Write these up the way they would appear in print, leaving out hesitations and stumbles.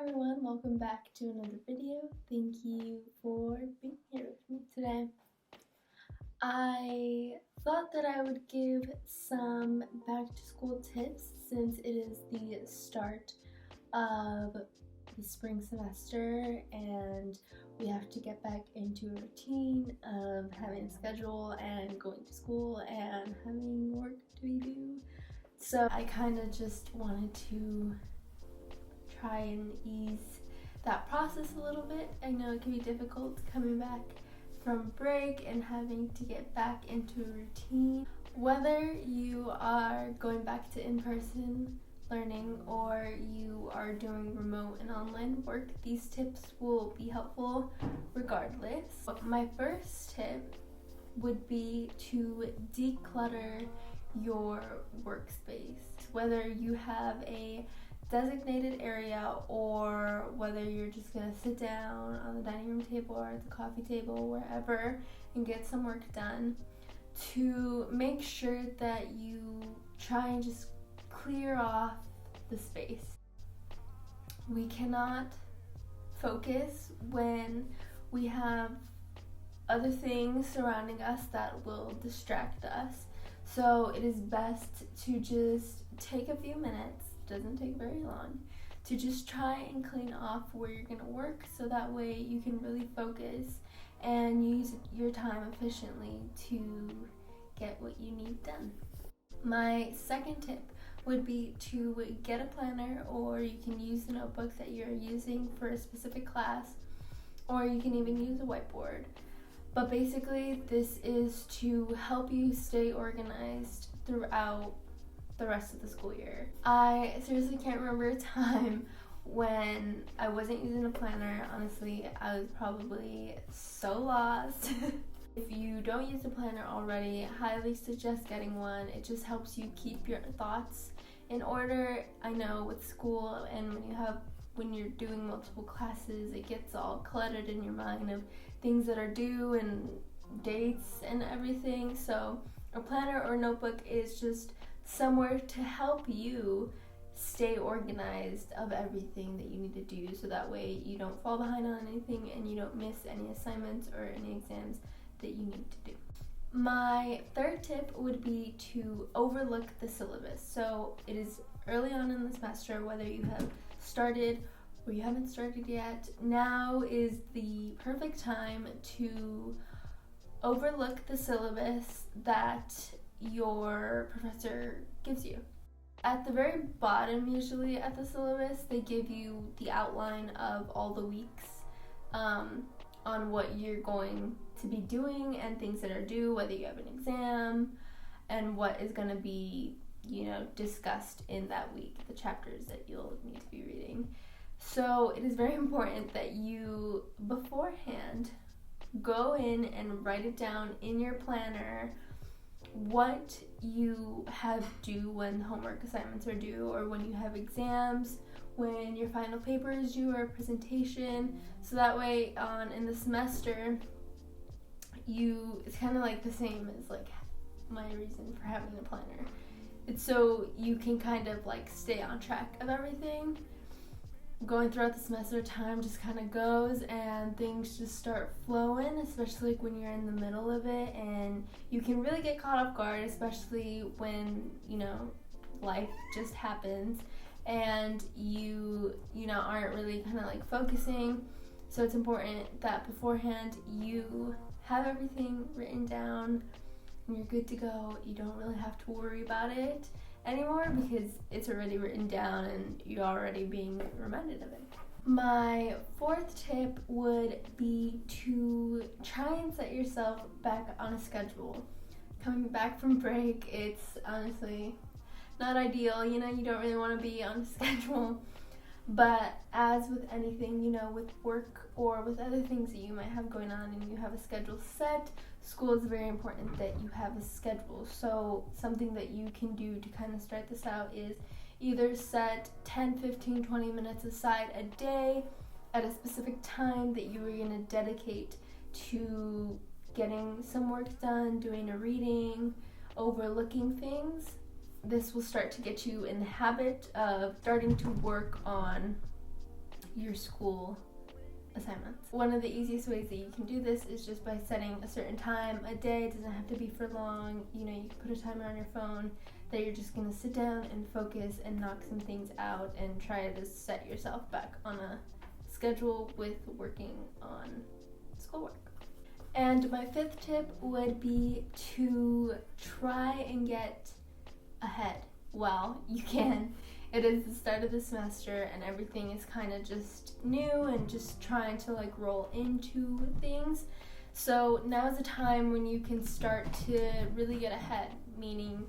everyone, welcome back to another video. Thank you for being here with me today. I thought that I would give some back to school tips since it is the start of the spring semester and we have to get back into a routine of having a schedule and going to school and having work to be due. So I kind of just wanted to try and ease that process a little bit. I know it can be difficult coming back from break and having to get back into a routine. Whether you are going back to in-person learning or you are doing remote and online work, these tips will be helpful regardless. My first tip would be to declutter your workspace. Whether you have a designated area or whether you're just gonna sit down on the dining room table or at the coffee table, wherever, and get some work done, to make sure that you try and just clear off the space. We cannot focus when we have other things surrounding us that will distract us. So it is best to just take a few minutes, doesn't take very long, to just try and clean off where you're gonna work so that way you can really focus and use your time efficiently to get what you need done. My second tip would be to get a planner, or you can use the notebook that you're using for a specific class, or you can even use a whiteboard. But basically this is to help you stay organized throughout the rest of the school year. I seriously can't remember a time when I wasn't using a planner. Honestly, I was probably so lost. If you don't use a planner already, I highly suggest getting one. It just helps you keep your thoughts in order. I know with school and when you're doing multiple classes, it gets all cluttered in your mind of things that are due and dates and everything. So a planner or notebook is just somewhere to help you stay organized of everything that you need to do, so that way you don't fall behind on anything and you don't miss any assignments or any exams that you need to do. My third tip would be to overlook the syllabus. So it is early on in the semester, whether you have started or you haven't started yet, now is the perfect time to overlook the syllabus that your professor gives you. At the very bottom, usually at the syllabus, they give you the outline of all the weeks on what you're going to be doing and things that are due, whether you have an exam, and what is going to be, discussed in that week, the chapters that you'll need to be reading. So it is very important that you beforehand go in and write it down in your planner what you have due when homework assignments are due, or when you have exams, when your final paper is due, or a presentation. So that way in the semester, it's kind of like the same as like my reason for having a planner. It's so you can kind of like stay on track of everything. Going throughout the semester, time just kind of goes and things just start flowing, especially like when you're in the middle of it, and you can really get caught off guard, especially when life just happens and you aren't really kind of like focusing. So it's important that beforehand you have everything written down and you're good to go. You don't really have to worry about it anymore because it's already written down and you're already being reminded of it. My fourth tip would be to try and set yourself back on a schedule. Coming back from break, it's honestly not ideal. You don't really want to be on a schedule. But as with anything, with work or with other things that you might have going on and you have a schedule set, school is very important that you have a schedule. So something that you can do to kind of start this out is either set 10, 15, 20 minutes aside a day at a specific time that you are going to dedicate to getting some work done, doing a reading, overlooking things. This will start to get you in the habit of starting to work on your school assignments. One of the easiest ways that you can do this is just by setting a certain time a day. It doesn't have to be for long. You know, you can put a timer on your phone that you're just gonna sit down and focus and knock some things out and try to set yourself back on a schedule with working on schoolwork. And my fifth tip would be to try and get ahead while you can. It is the start of the semester and everything is kind of just new and just trying to like roll into things. So now is the time when you can start to really get ahead, meaning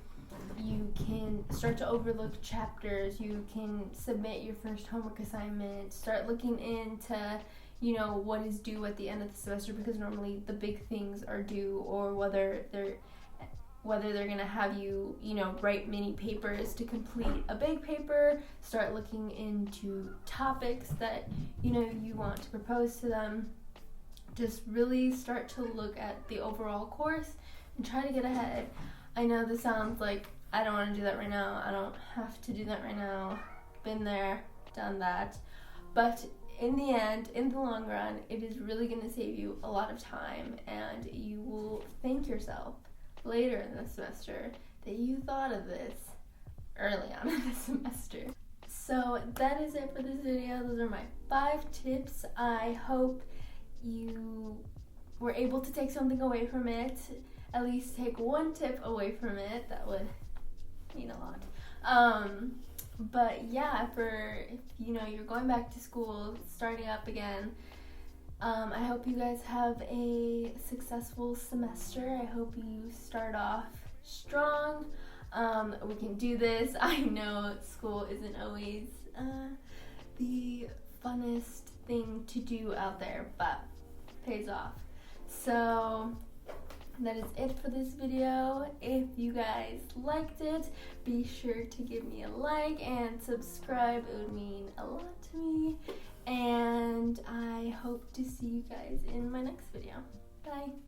you can start to overlook chapters, you can submit your first homework assignment, start looking into, you know, what is due at the end of the semester, because normally the big things are due, or whether they're going to have you, you know, write mini papers to complete a big paper. Start looking into topics that, you know, you want to propose to them. Just really start to look at the overall course and try to get ahead. I know this sounds like I don't want to do that right now. I don't have to do that right now. Been there, done that. But in the end, in the long run, it is really going to save you a lot of time, and you will thank yourself later in the semester that you thought of this early on in the semester. So that is it for this video. Those are my 5 tips. I hope you were able to take something away from it, at least take 1 tip away from it. That would mean a lot. But yeah, if you know you're going back to school, starting up again, I hope you guys have a successful semester. I hope you start off strong. We can do this. I know school isn't always the funnest thing to do out there, but pays off. So that is it for this video. If you guys liked it, be sure to give me a like and subscribe. It would mean a lot to me. And I hope to see you guys in my next video. Bye.